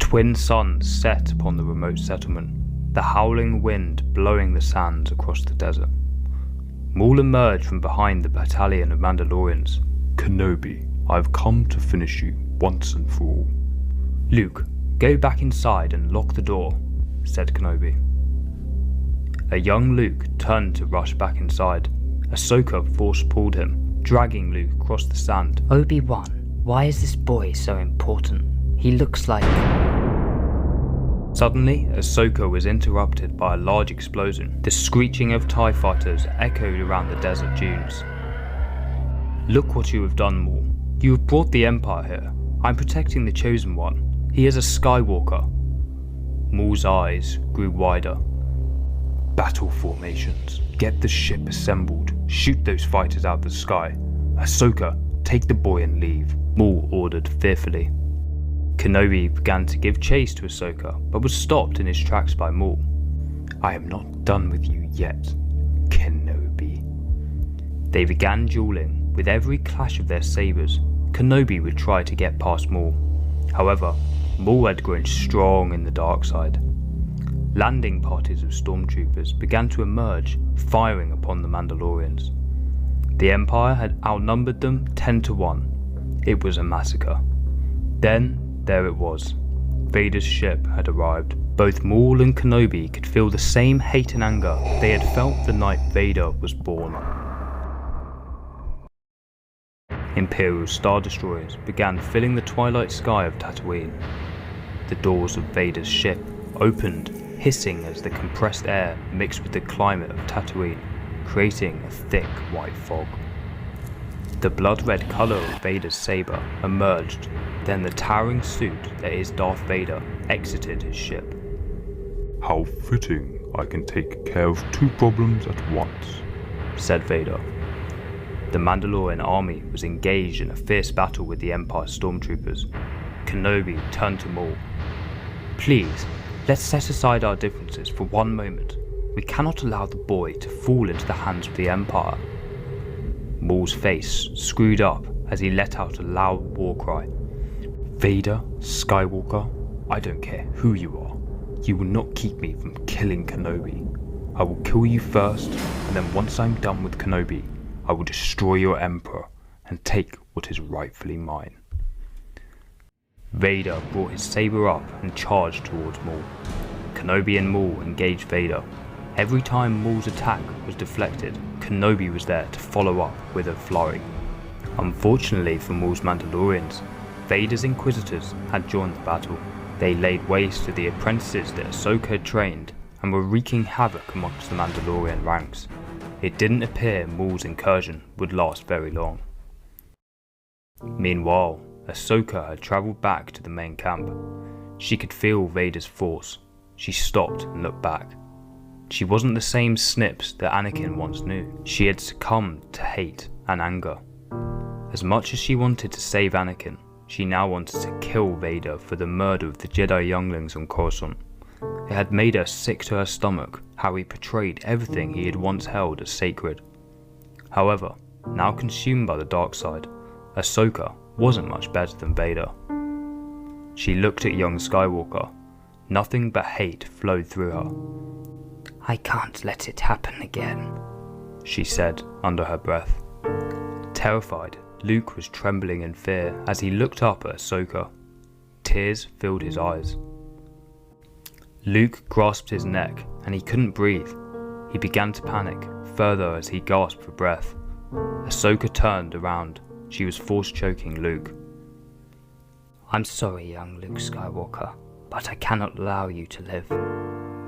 twin suns set upon the remote settlement, the howling wind blowing the sands across the desert. Maul emerged from behind the battalion of Mandalorians. "Kenobi, I've come to finish you once and for all." "Luke, go back inside and lock the door," said Kenobi. A young Luke turned to rush back inside. Ahsoka force-pulled him, dragging Luke across the sand. "Obi-Wan, why is this boy so important? He looks like..." Suddenly, Ahsoka was interrupted by a large explosion. The screeching of TIE fighters echoed around the desert dunes. "Look what you have done, Maul. You have brought the Empire here. I'm protecting the Chosen One. He is a Skywalker." Maul's eyes grew wider. "Battle formations. Get the ship assembled. Shoot those fighters out of the sky. Ahsoka, take the boy and leave," Maul ordered fearfully. Kenobi began to give chase to Ahsoka, but was stopped in his tracks by Maul. "I am not done with you yet, Kenobi." They began dueling. With every clash of their sabers, Kenobi would try to get past Maul. However, Maul had grown strong in the dark side. Landing parties of stormtroopers began to emerge, firing upon the Mandalorians. The Empire had outnumbered them 10 to 1. It was a massacre. Then, there it was. Vader's ship had arrived. Both Maul and Kenobi could feel the same hate and anger they had felt the night Vader was born. Imperial Star Destroyers began filling the twilight sky of Tatooine. The doors of Vader's ship opened, hissing as the compressed air mixed with the climate of Tatooine, creating a thick white fog. The blood-red colour of Vader's saber emerged, then the towering suit that is Darth Vader exited his ship. "How fitting I can take care of two problems at once," said Vader. The Mandalorian army was engaged in a fierce battle with the Empire stormtroopers. Kenobi turned to Maul. "Please, let's set aside our differences for one moment. We cannot allow the boy to fall into the hands of the Empire." Maul's face screwed up as he let out a loud war cry. "Vader, Skywalker, I don't care who you are. You will not keep me from killing Kenobi. I will kill you first, and then once I'm done with Kenobi, I will destroy your Emperor and take what is rightfully mine." Vader brought his saber up and charged towards Maul. Kenobi and Maul engaged Vader. Every time Maul's attack was deflected, Kenobi was there to follow up with a flurry. Unfortunately for Maul's Mandalorians, Vader's Inquisitors had joined the battle. They laid waste to the apprentices that Ahsoka had trained and were wreaking havoc amongst the Mandalorian ranks. It didn't appear Maul's incursion would last very long. Meanwhile, Ahsoka had travelled back to the main camp. She could feel Vader's force. She stopped and looked back. She wasn't the same Snips that Anakin once knew. She had succumbed to hate and anger. As much as she wanted to save Anakin, she now wanted to kill Vader for the murder of the Jedi younglings on Coruscant. It had made her sick to her stomach how he portrayed everything he had once held as sacred. However, now consumed by the dark side, Ahsoka wasn't much better than Vader. She looked at young Skywalker. Nothing but hate flowed through her. "I can't let it happen again," she said under her breath. Terrified, Luke was trembling in fear as he looked up at Ahsoka. Tears filled his eyes. Luke grasped his neck and he couldn't breathe. He began to panic further as he gasped for breath. Ahsoka turned around. She was force choking Luke. "I'm sorry, young Luke Skywalker, but I cannot allow you to live.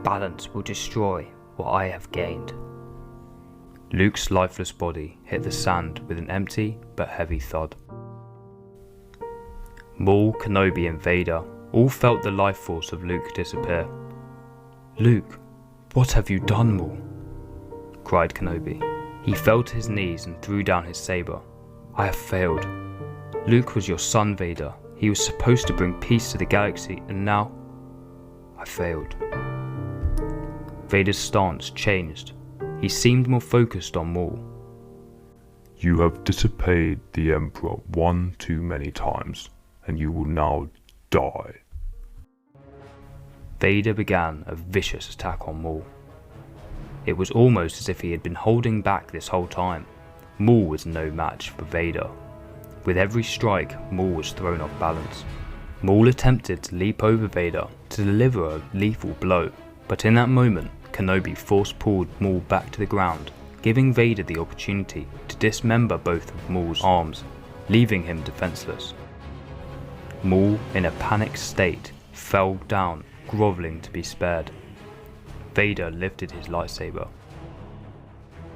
Balance will destroy what I have gained." Luke's lifeless body hit the sand with an empty but heavy thud. Maul, Kenobi and Vader all felt the life force of Luke disappear. "Luke, what have you done, Maul?" cried Kenobi. He fell to his knees and threw down his saber. "I have failed. Luke was your son, Vader. He was supposed to bring peace to the galaxy, and now I failed." Vader's stance changed. He seemed more focused on Maul. "You have disobeyed the Emperor one too many times, and you will now die." Vader began a vicious attack on Maul. It was almost as if he had been holding back this whole time. Maul was no match for Vader. With every strike, Maul was thrown off balance. Maul attempted to leap over Vader to deliver a lethal blow, but in that moment, Kenobi force-pulled Maul back to the ground, giving Vader the opportunity to dismember both of Maul's arms, leaving him defenseless. Maul, in a panicked state, fell down, groveling to be spared. Vader lifted his lightsaber.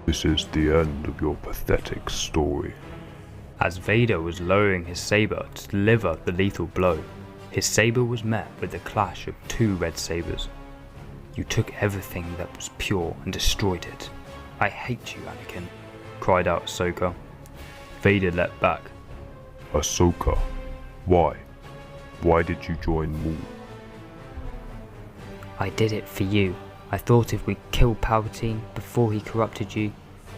This is the end of your pathetic story. As Vader was lowering his saber to deliver the lethal blow, his saber was met with the clash of two red sabers. You took everything that was pure and destroyed it. I hate you, Anakin, cried out Ahsoka. Vader leapt back. Ahsoka, why? Why did you join Maul? I did it for you. I thought if we killed Palpatine before he corrupted you,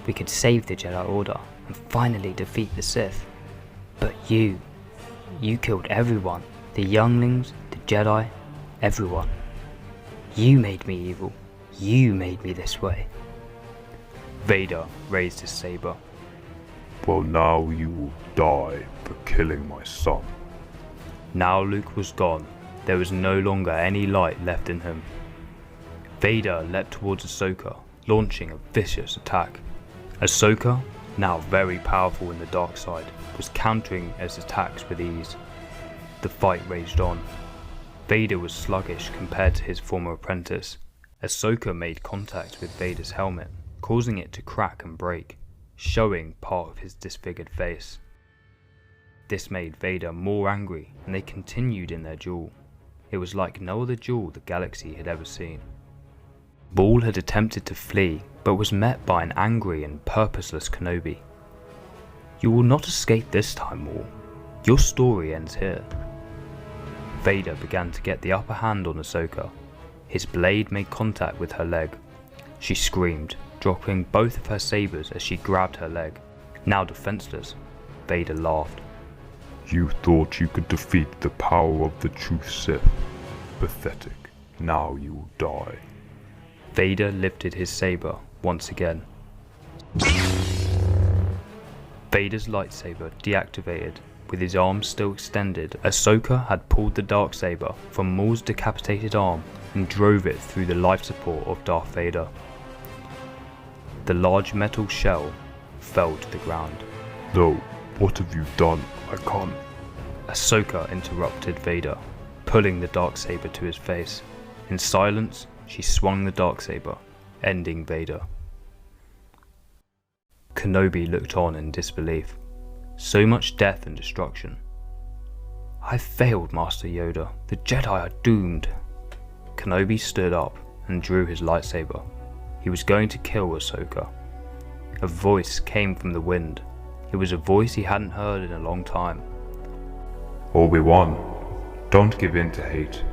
we could save the Jedi Order and finally defeat the Sith. But you killed everyone. The younglings, the Jedi, everyone. You made me evil. You made me this way. Vader raised his saber. Well, now you will die for killing my son. Now Luke was gone. There was no longer any light left in him. Vader leapt towards Ahsoka, launching a vicious attack. Ahsoka, now very powerful in the dark side, was countering his attacks with ease. The fight raged on. Vader was sluggish compared to his former apprentice. Ahsoka made contact with Vader's helmet, causing it to crack and break, showing part of his disfigured face. This made Vader more angry, and they continued in their duel. It was like no other duel the galaxy had ever seen. Maul had attempted to flee, but was met by an angry and purposeless Kenobi. You will not escape this time, Maul. Your story ends here. Vader began to get the upper hand on Ahsoka. His blade made contact with her leg. She screamed, dropping both of her sabers as she grabbed her leg. Now defenseless, Vader laughed. You thought you could defeat the power of the true Sith. Pathetic. Now you will die. Vader lifted his saber once again. Vader's lightsaber deactivated. With his arm still extended, Ahsoka had pulled the darksaber from Maul's decapitated arm and drove it through the life support of Darth Vader. The large metal shell fell to the ground. No, what have you done? I can't. Ahsoka interrupted Vader, pulling the darksaber to his face. In silence, she swung the darksaber, ending Vader. Kenobi looked on in disbelief. So much death and destruction. I failed, Master Yoda. The Jedi are doomed. Kenobi stood up and drew his lightsaber. He was going to kill Ahsoka. A voice came from the wind. It was a voice he hadn't heard in a long time. Obi-Wan, don't give in to hate.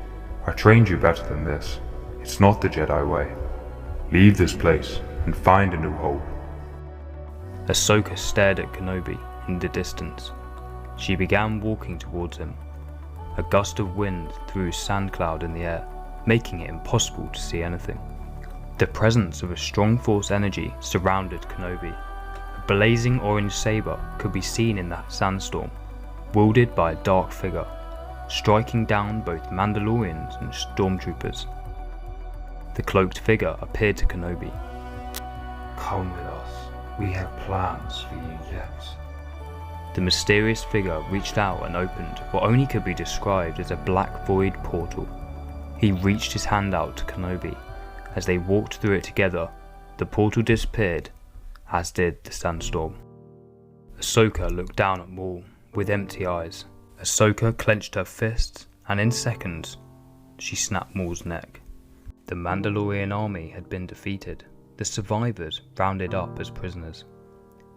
I trained you better than this. It's not the Jedi way. Leave this place and find a new hope. Ahsoka stared at Kenobi in the distance. She began walking towards him. A gust of wind threw a sand cloud in the air, making it impossible to see anything. The presence of a strong force energy surrounded Kenobi. A blazing orange saber could be seen in that sandstorm, wielded by a dark figure, striking down both Mandalorians and stormtroopers. The cloaked figure appeared to Kenobi. Come with us. We have plans for you yet. The mysterious figure reached out and opened what only could be described as a black void portal. He reached his hand out to Kenobi. As they walked through it together, the portal disappeared, as did the sandstorm. Ahsoka looked down at Maul with empty eyes. Ahsoka clenched her fists, and in seconds, she snapped Maul's neck. The Mandalorian army had been defeated. The survivors rounded up as prisoners.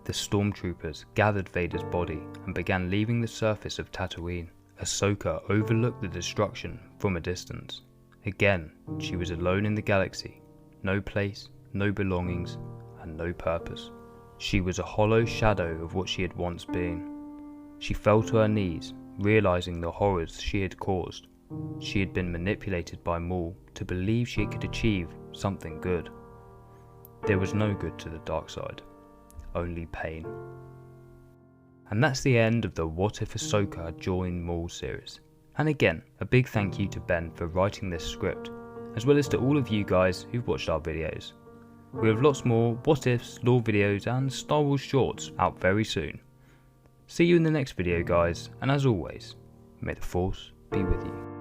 The stormtroopers gathered Vader's body and began leaving the surface of Tatooine. Ahsoka overlooked the destruction from a distance. Again, she was alone in the galaxy. No place, no belongings, and no purpose. She was a hollow shadow of what she had once been. She fell to her knees, realizing the horrors she had caused. She had been manipulated by Maul to believe she could achieve something good. There was no good to the dark side, only pain. And that's the end of the What If Ahsoka Joined Maul series. And again, a big thank you to Ben for writing this script, as well as to all of you guys who've watched our videos. We have lots more What Ifs, lore videos and Star Wars shorts out very soon. See you in the next video guys, and as always, may the Force be with you.